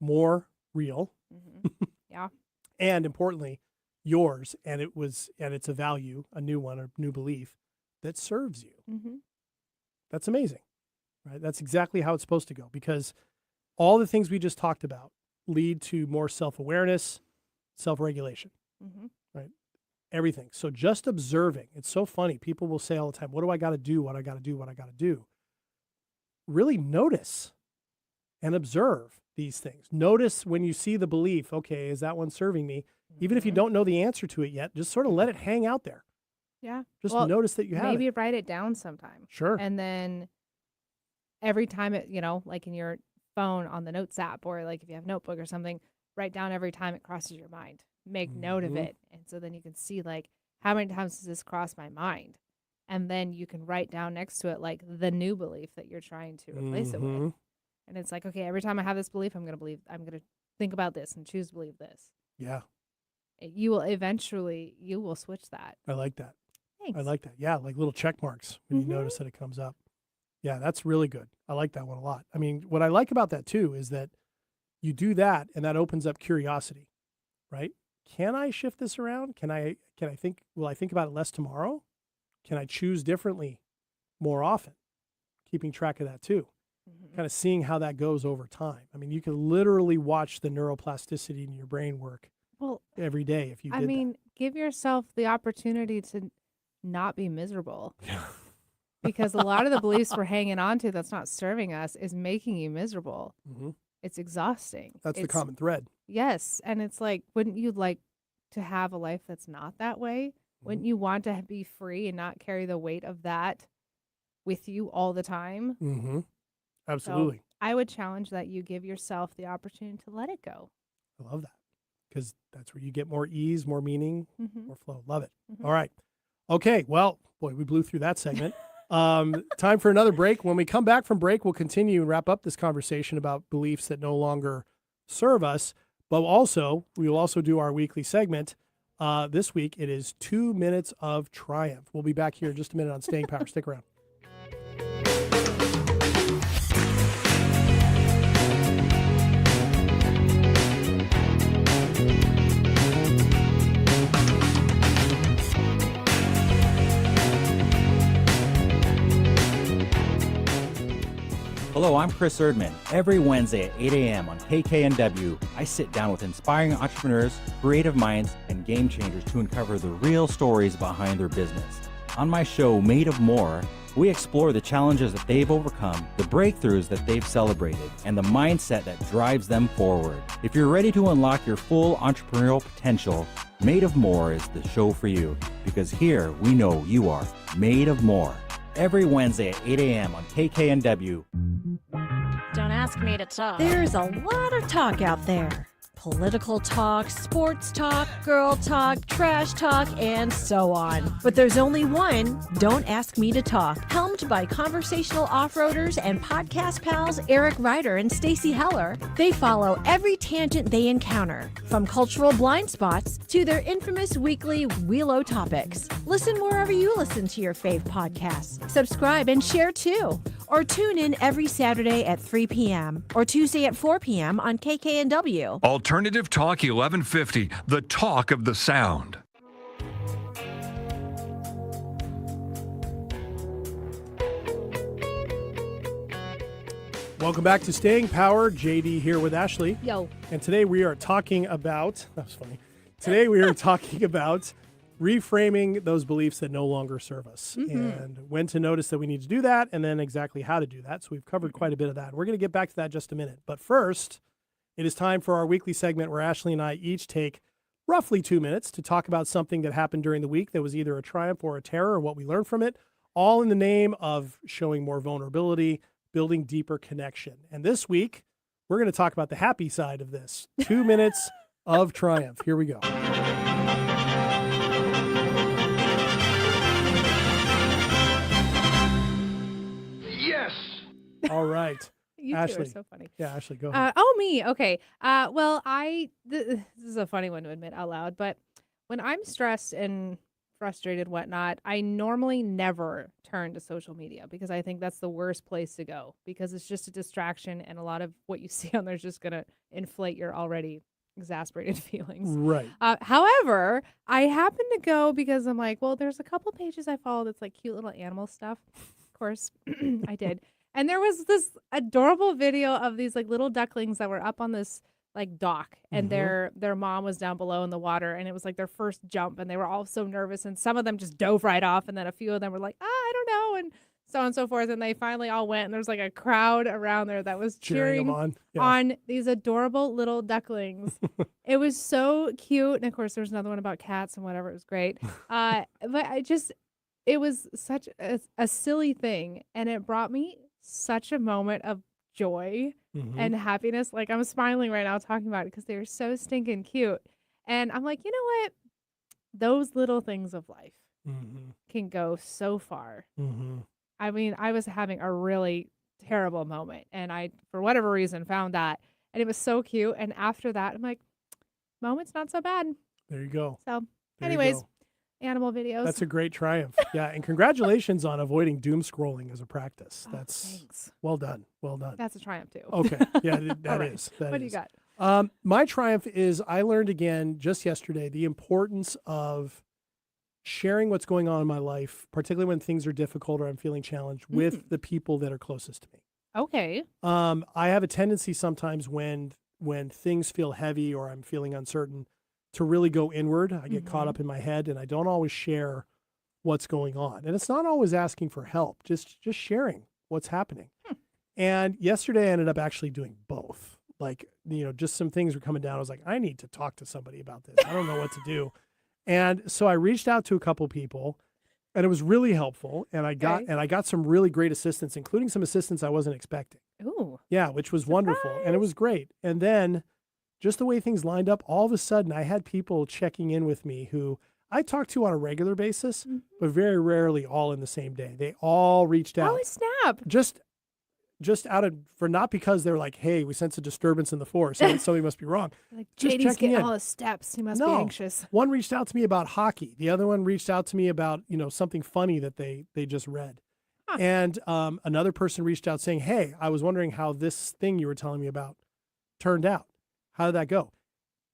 more real, Mm-hmm. Yeah. and importantly, yours. And it's a value, a new one, a new belief that serves you. Mm-hmm. That's amazing, right? That's exactly how it's supposed to go, because all the things we just talked about lead to more self-awareness, self-regulation, Mm-hmm. right? Everything. So just observing. It's so funny. People will say all the time, what do I got to do? What I got to do? What I got to do? Really notice and observe these things. Notice when you see the belief, okay, is that one serving me? Even if you don't know the answer to it yet, just sort of let it hang out there. Yeah. Just notice that you have maybe it. write it down sometime. Sure. And then every time it, like in your phone on the notes app, or like if you have notebook or something, write down every time it crosses your mind. Make note of it. And so then you can see like, how many times does this cross my mind? And then you can write down next to it like the new belief that you're trying to replace it with. And it's like, okay, every time I have this belief, I'm going to think about this and choose to believe this. Yeah. You will switch that. I like that. Thanks. I like that. Yeah, like little check marks when you notice that it comes up. Yeah, that's really good. I like that one a lot. I mean, what I like about that too is that you do that and that opens up curiosity, right? Can I shift this around? Will I think about it less tomorrow? Can I choose differently more often? Keeping track of that too. Kind of seeing how that goes over time. I mean, you can literally watch the neuroplasticity in your brain work every day if you did that. Give yourself the opportunity to not be miserable. Because a lot of the beliefs we're hanging on to that's not serving us is making you miserable. Mm-hmm. It's exhausting. That's the common thread. Yes. And it's like, wouldn't you like to have a life that's not that way? Wouldn't you want to be free and not carry the weight of that with you all the time? Mm-hmm. Absolutely. So I would challenge that you give yourself the opportunity to let it go. I love that, because that's where you get more ease, more meaning, more flow. Love it. All right. Okay. Well, boy, we blew through that segment. Time for another break. When we come back from break, we'll continue and wrap up this conversation about beliefs that no longer serve us. But we will also do our weekly segment. This week, it is 2 minutes of triumph. We'll be back here in just a minute on Staying Power. Stick around. Hello, I'm Chris Erdman. Every Wednesday at 8 a.m. on KKNW, I sit down with inspiring entrepreneurs, creative minds, and game changers to uncover the real stories behind their business. On my show, Made of More, we explore the challenges that they've overcome, the breakthroughs that they've celebrated, and the mindset that drives them forward. If you're ready to unlock your full entrepreneurial potential, Made of More is the show for you, because here we know you are made of more. Every Wednesday at 8 a.m. on KKNW. Don't ask me to talk. There's a lot of talk out there. Political talk, sports talk, girl talk, trash talk, and so on. But there's only one, Don't Ask Me to Talk, helmed by conversational off-roaders and podcast pals Eric Ryder and Stacey Heller. They follow every tangent they encounter, from cultural blind spots to their infamous weekly Wheelo topics. Listen wherever you listen to your fave podcasts. Subscribe and share too. Or tune in every Saturday at 3 p.m. or Tuesday at 4 p.m. on KKNW. Alternative Talk 1150, the talk of the sound. Welcome back to Staying Power. JD here with Ashley. Yo. And today we are talking about, that was funny. Today we are talking about reframing those beliefs that no longer serve us and when to notice that we need to do that, and then exactly how to do that. So we've covered quite a bit of that. We're going to get back to that in just a minute. But first, it is time for our weekly segment where Ashley and I each take roughly 2 minutes to talk about something that happened during the week that was either a triumph or a terror, or what we learned from it, all in the name of showing more vulnerability, building deeper connection. And this week, we're going to talk about the happy side of this. 2 minutes of triumph. Here we go. All right. You two Ashley. are so funny. Yeah, Ashley, go ahead. Me. Okay. Well, this is a funny one to admit out loud, but when I'm stressed and frustrated, whatnot, I normally never turn to social media because I think that's the worst place to go because it's just a distraction and a lot of what you see on there is just going to inflate your already exasperated feelings. Right. However, I happen to go because I'm like, well, there's a couple pages I follow that's like cute little animal stuff. Of course, I did. And there was this adorable video of these like little ducklings that were up on this like dock and their mom was down below in the water and it was like their first jump and they were all so nervous and some of them just dove right off and then a few of them were like, I don't know, and so on and so forth, and they finally all went and there's like a crowd around there that was cheering them on. on these adorable little ducklings. It was so cute, and of course there's another one about cats and whatever. It was great. But it was such a silly thing and it brought me such a moment of joy and happiness. Like I'm smiling right now talking about it because they were so stinking cute. And I'm like, you know what? Those little things of life can go so far. I mean, I was having a really terrible moment and I, for whatever reason, found that and it was so cute. And after that, I'm like, moment's not so bad. There you go. So There anyways, you go. animal videos. That's a great triumph. Yeah, and congratulations on avoiding doom scrolling as a practice. That's thanks. well done. Well done. That's a triumph too. Okay. Yeah, that All right. is. That What do you is. got? My triumph is I learned again just yesterday the importance of sharing what's going on in my life, particularly when things are difficult or I'm feeling challenged, with the people that are closest to me. Okay. I have a tendency sometimes when things feel heavy or I'm feeling uncertain to really go inward. I get caught up in my head and I don't always share what's going on. And it's not always asking for help, just sharing what's happening. And yesterday I ended up actually doing both. Like, just some things were coming down. I was like, I need to talk to somebody about this. I don't know what to do. And so I reached out to a couple people and it was really helpful. And I got some really great assistance, including some assistance I wasn't expecting. Ooh. Yeah, which was wonderful. And it was great. And then just the way things lined up, all of a sudden I had people checking in with me who I talk to on a regular basis, but very rarely all in the same day. They all reached out. Oh, snap. Just out of, for not because they're like, hey, we sense a disturbance in the force and something must be wrong. Like, Just JD's checking getting in. all his steps. He must be anxious. One reached out to me about hockey. The other one reached out to me about, something funny that they just read. And another person reached out saying, hey, I was wondering how this thing you were telling me about turned out. How did that go?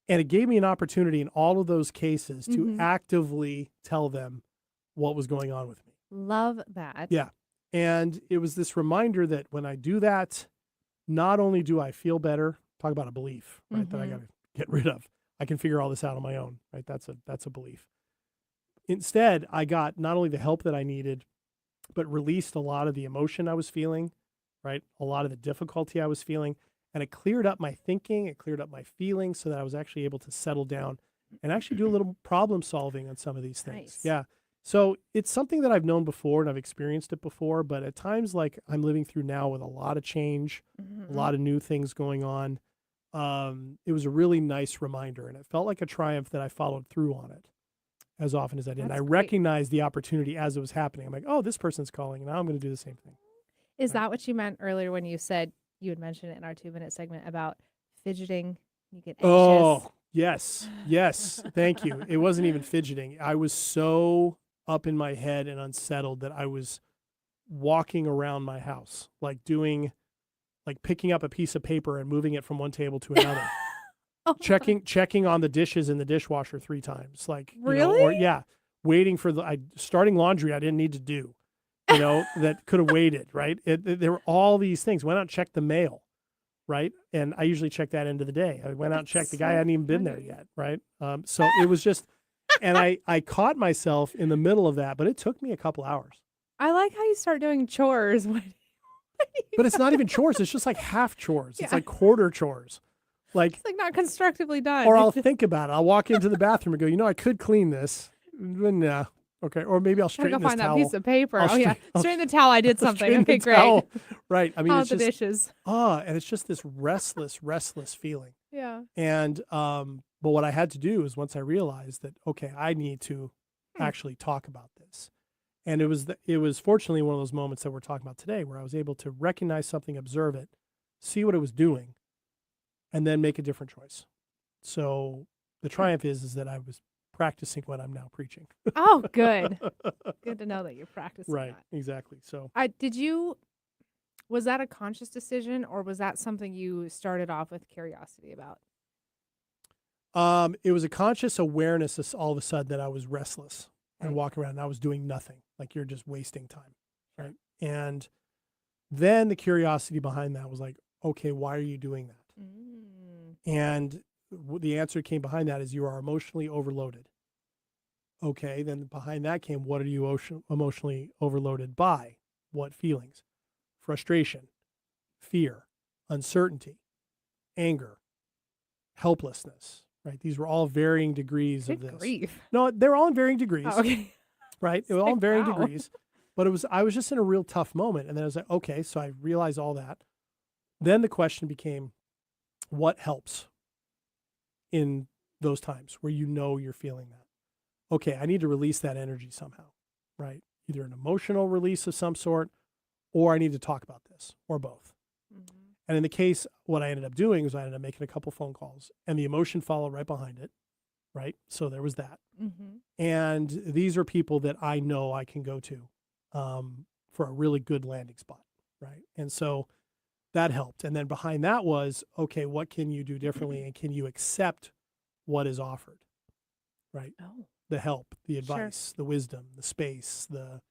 And it gave me an opportunity in all of those cases to actively tell them what was going on with me. Love that. Yeah. And it was this reminder that when I do that, not only do I feel better, talk about a belief, right, that I got to get rid of. I can figure all this out on my own, right? That's a belief. Instead, I got not only the help that I needed, but released a lot of the emotion I was feeling, right? A lot of the difficulty I was feeling. And it cleared up my thinking. It cleared up my feelings so that I was actually able to settle down and actually do a little problem solving on some of these things. Nice. Yeah. So it's something that I've known before and I've experienced it before, but at times like I'm living through now with a lot of change, a lot of new things going on. It was a really nice reminder and it felt like a triumph that I followed through on it as often as I did. And I recognized the opportunity as it was happening. I'm like, oh, this person's calling and now I'm going to do the same thing. Is that what you meant earlier when you said you had mentioned it in our 2-minute segment about fidgeting? You get anxious. Oh, yes. Yes. Thank you. It wasn't even fidgeting. I was so up in my head and unsettled that I was walking around my house, like picking up a piece of paper and moving it from one table to another. checking on the dishes in the dishwasher 3 times. Like, really? Waiting for starting laundry I didn't need to do, that could have waited, right? There were all these things. Went out and checked the mail, right? And I usually check that end of the day. I went out and checked. The guy hadn't even been there yet, right? So it was just, and I caught myself in the middle of that, but it took me a couple hours. I like how you start doing chores. But it's not even chores. It's just like half chores. It's like quarter chores. Like, it's like not constructively done. Or I'll think about it. I'll walk into the bathroom and go, I could clean this. Nah. Okay. Or maybe I'll straighten go this find towel. that piece of paper. I'll straighten the towel. I did something. Okay, great. Towel. Right. I mean, How it's the just dishes. and it's just this restless feeling. Yeah. And but what I had to do is once I realized that, okay, I need to actually talk about this. And it was fortunately one of those moments that we're talking about today where I was able to recognize something, observe it, see what it was doing, and then make a different choice. So the triumph is that I was practicing what I'm now preaching. Oh, good. Good to know that you're practicing Right, that. exactly. So Was that a conscious decision, or was that something you started off with curiosity about? it was a conscious awareness all of a sudden that I was restless and walking around and I was doing nothing. Like you're just wasting time. Right. And then the curiosity behind that was like, okay, why are you doing that? And the answer came behind that is you are emotionally overloaded. Okay. Then behind that came, what are you emotionally overloaded by? What feelings? Frustration, fear, uncertainty, anger, helplessness, right? These were all varying degrees of Good this. grief. No, they're all in varying degrees. Oh, okay. Right? They were all in varying Wow. degrees. But I was just in a real tough moment. And then I was like, okay, so I realized all that. Then the question became, what helps in those times where you know you're feeling that? Okay, I need to release that energy somehow, right? Either an emotional release of some sort, or I need to talk about this, or both. And in the case, what I ended up doing was I ended up making a couple phone calls, and the emotion followed right behind it, right? So there was that. And these are people that I know I can go to for a really good landing spot, right? And so that helped. And then behind that was, okay, what can you do differently, and can you accept what is offered, right? Oh. The help, the advice, the wisdom, the space, the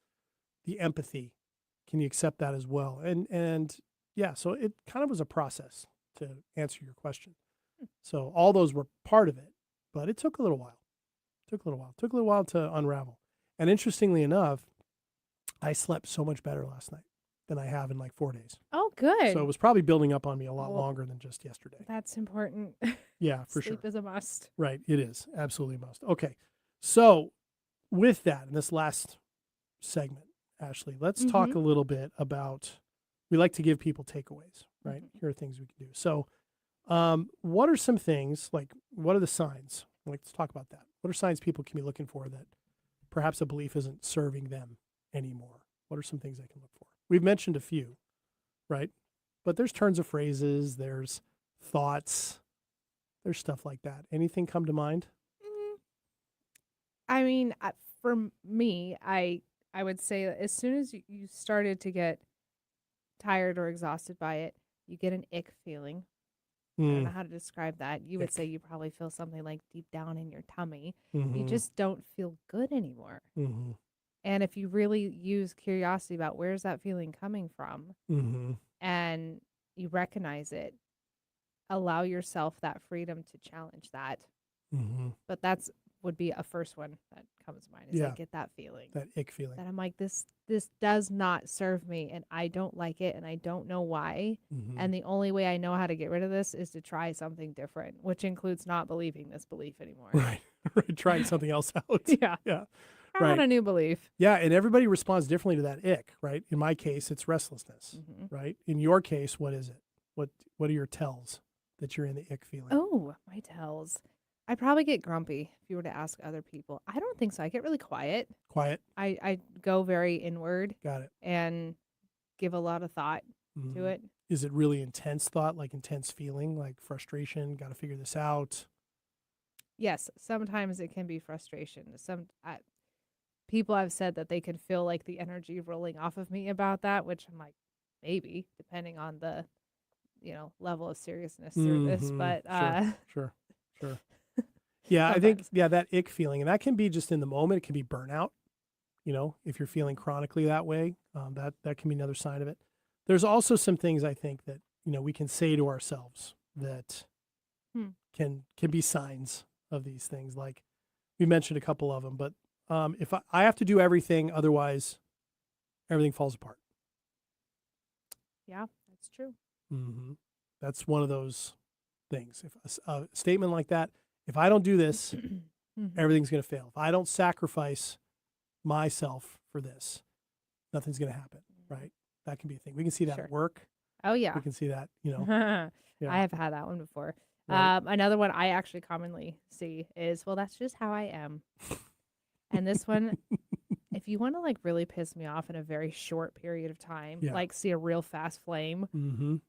empathy. Can you accept that as well? And yeah, so it kind of was a process to answer your question. So all those were part of it, but it took a little while. Took a little while to unravel. And interestingly enough, I slept so much better last night than I have in like 4 days. Oh, good. So it was probably building up on me a lot Well, longer than just yesterday. That's important. Yeah, for sure. Sleep is a must. Right. It is. Absolutely a must. Okay. So with that, in this last segment, Ashley, let's talk a little bit about, we like to give people takeaways, right? Here are things we can do. So what are some things, like what are the signs? Let's talk about that. What are signs people can be looking for that perhaps a belief isn't serving them anymore? What are some things they can look for? We've mentioned a few, right? But there's turns of phrases, there's thoughts, there's stuff like that. Anything come to mind? I mean, for me, I would say that as soon as you started to get tired or exhausted by it, you get an ick feeling. I don't know how to describe that. You would say you probably feel something like deep down in your tummy. You just don't feel good anymore. And if you really use curiosity about where's that feeling coming from, and you recognize it, allow yourself that freedom to challenge that. But that's would be a first one that comes to mind is I get that feeling. That ick feeling. That I'm like, this does not serve me, and I don't like it, and I don't know why. And the only way I know how to get rid of this is to try something different, which includes not believing this belief anymore. Right. Trying something else out. Yeah. Yeah. I want a new belief. Yeah, and everybody responds differently to that ick, right? In my case, it's restlessness, right? In your case, what is it? What are your tells that you're in the ick feeling? Oh, my tells. I'd probably get grumpy if you were to ask other people. I don't think so. I get really quiet. Quiet. I go very inward. Got it. And give a lot of thought to it. Is it really intense thought, like intense feeling, like frustration? Got to figure this out. Yes, sometimes it can be frustration. People have said that they can feel like the energy rolling off of me about that, which I'm like, maybe, depending on the, level of seriousness through this. But Sure. Yeah, I think that ick feeling, and that can be just in the moment. It can be burnout. If you're feeling chronically that way, that can be another sign of it. There's also some things I think that we can say to ourselves that can be signs of these things. Like we mentioned a couple of them, but if I have to do everything, otherwise everything falls apart. Yeah, that's true. That's one of those things. If a statement like that, if I don't do this, everything's going to fail. If I don't sacrifice myself for this, nothing's going to happen, right? That can be a thing. We can see that at work. Oh, yeah. We can see that, I have had that one before. Right. Another one I actually commonly see is, well, that's just how I am. And this one, if you want to like really piss me off in a very short period of time, like see a real fast flame,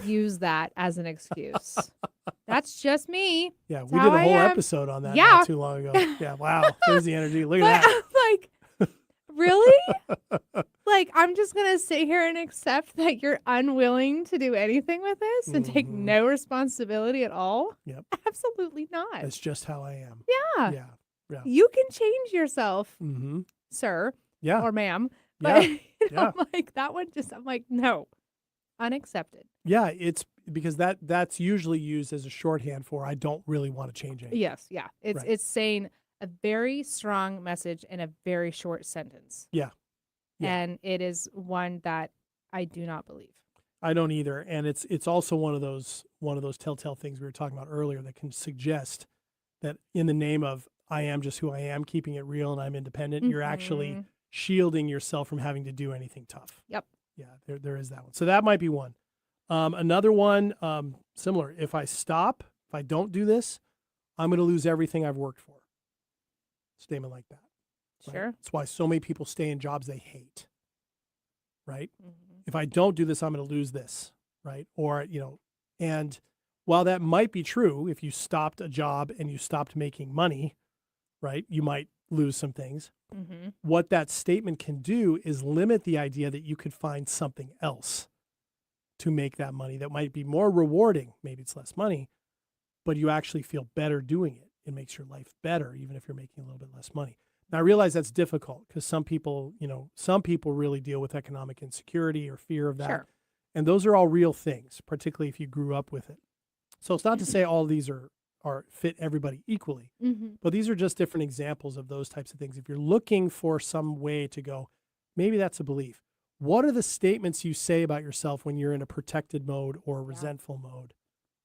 use that as an excuse. That's just me. Yeah, That's we how did a I whole am. episode on that Yeah. not too long ago. Yeah, wow. There's the energy. Look at But that. I'm like, really? Like, I'm just going to sit here and accept that you're unwilling to do anything with this and take no responsibility at all? Yep. Absolutely not. That's just how I am. Yeah. Yeah. Yeah. You can change yourself, Mm-hmm. sir Yeah. or ma'am. But Yeah. I'm like, that one just, I'm like, no, unaccepted. Yeah, it's because that's usually used as a shorthand for I don't really want to change anything. Yes. Yeah. It's saying a very strong message in a very short sentence. Yeah. Yeah. And it is one that I do not believe. I don't either. And it's also one of those telltale things we were talking about earlier that can suggest that in the name of I am just who I am, keeping it real and I'm independent, you're actually shielding yourself from having to do anything tough. Yep. Yeah, there is that one. So that might be one. Another one, similar. If I don't do this, I'm going to lose everything I've worked for. Statement like that. Right? Sure. That's why so many people stay in jobs they hate. Right? Mm-hmm. If I don't do this, I'm going to lose this. Right? Or, and while that might be true, if you stopped a job and you stopped making money, right, you might lose some things. Mm-hmm. What that statement can do is limit the idea that you could find something else to make that money that might be more rewarding. Maybe it's less money, but you actually feel better doing it. It makes your life better, even if you're making a little bit less money. Now, I realize that's difficult because some people really deal with economic insecurity or fear of that. Sure. And those are all real things, particularly if you grew up with it. So it's not to say all these are fit everybody equally, but these are just different examples of those types of things. If you're looking for some way to go, maybe that's a belief. What are the statements you say about yourself when you're in a protected mode or a resentful mode?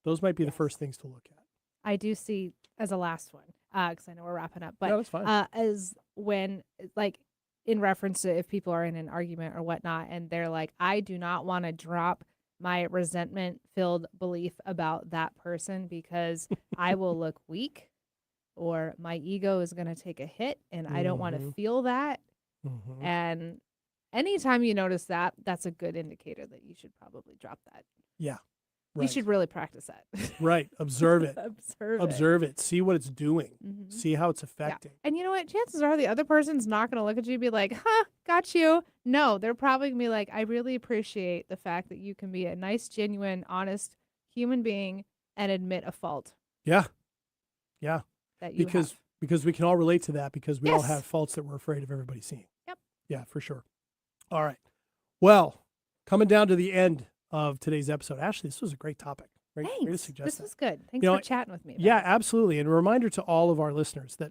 Those might be the first things to look at. I do see as a last one, because I know we're wrapping up, but No, that's fine. as when, like, in reference to if people are in an argument or whatnot, and they're like, I do not want to drop my resentment-filled belief about that person because I will look weak or my ego is going to take a hit and I don't want to feel that. And anytime you notice that, that's a good indicator that you should probably drop that. Yeah. You Right. should really practice that. Right. Observe it. Observe it. See what it's doing. See how it's affecting. Yeah. And you know what? Chances are the other person's not going to look at you and be like, huh, got you. No, they're probably going to be like, I really appreciate the fact that you can be a nice, genuine, honest human being and admit a fault. Yeah. Yeah. That you Because we can all relate to that because we all have faults that we're afraid of everybody seeing. Yep. Yeah, for sure. All right. Well, coming down to the end of today's episode. Ashley, this was a great topic. Great to Thanks. suggest This that. was good. Thanks You know, for chatting with me. Yeah, absolutely. And a reminder to all of our listeners that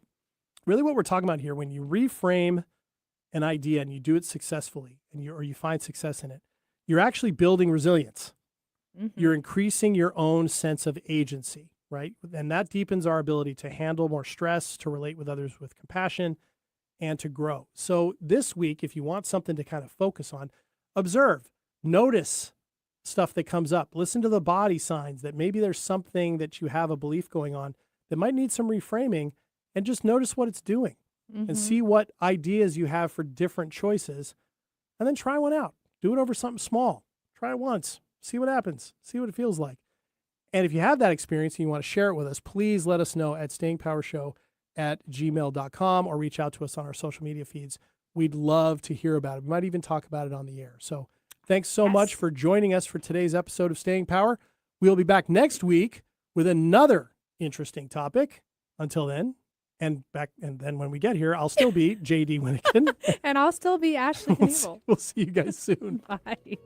really what we're talking about here, when you reframe an idea and you do it successfully and you find success in it, you're actually building resilience. You're increasing your own sense of agency, right? And that deepens our ability to handle more stress, to relate with others with compassion, and to grow. So this week, if you want something to kind of focus on, observe, notice stuff that comes up. Listen to the body signs that maybe there's something that you have a belief going on that might need some reframing, and just notice what it's doing and see what ideas you have for different choices, and then try one out. Do it over something small. Try it once. See what happens. See what it feels like. And if you have that experience and you want to share it with us, please let us know at stayingpowershow@gmail.com or reach out to us on our social media feeds. We'd love to hear about it. We might even talk about it on the air. So thanks so much for joining us for today's episode of Staying Power. We'll be back next week with another interesting topic. Until then, and then when we get here, I'll still be JD Winnikin. And I'll still be Ashley Knievel. We'll see you guys soon. Bye.